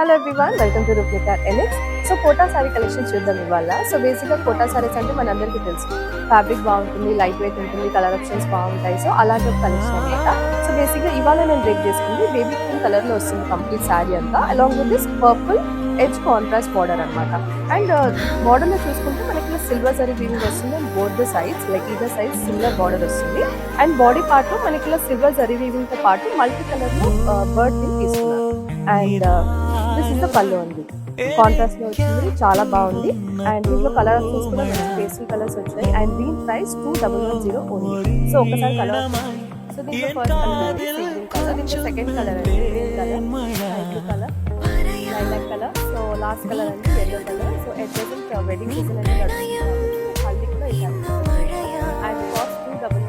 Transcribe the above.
Hello everyone, welcome to Roopnika ethnics. So Kota sari collection చూద్దాం ఇవాళ. So బేసిక్గా కోటా సారీస్ అంటే మనందరికీ తెలుసు, ఫ్యాబ్రిక్ బాగుంటుంది, లైట్ వెయిట్ ఉంటుంది, కలర్ ఆప్షన్స్ బాగుంటాయి. సో అలాంటి ఒక కలెక్షన్ అనమాట. సో బేసిక్గా ఇవాళ నేను రేట్ చేసుకుంది బేబీ పింక్ కలర్ లో వస్తుంది కంప్లీట్ సారీ అంతా, along with this purple edge contrast border అనమాట. అండ్ బార్డర్ లో చూసుకుంటే మనకి సిల్వర్ జరీ వీవింగ్ వస్తుంది and both the sides like either size similar border వస్తుంది. అండ్ బాడీ పార్ట్ లో మనకి ఇలా సిల్వర్ జరీ వీవింగ్ తో పాటు మల్టీ కలర్ లో బర్డ్ ని తీసుకున్నారు. అండ్ దిస్ ఇస్ ద పళ్ళు ఉంది, కాంట్రాస్ట్ లో వచ్చింది, చాలా బాగుంది. అండ్ దీంట్లో కలర్ ఆప్షన్స్ కూడా మంచి పేస్టల్ కలర్స్ వచ్చాయి. అండ్ దీని ప్రైస్ 2110 ఓన్లీ. సో ఒకసారి కలర్, సో దీంట్లో ఫస్ట్ కలర్ అండి సింగిల్ కలర్, దీంట్లో సెకండ్ కలర్ అండి green colour, blue colour, lilac colour, so last colour అండి yellow colour. So at present wedding season అనేది నడుస్తుంది కాబట్టి హల్దీ కూడా ఇవ్వాలి. And cost 200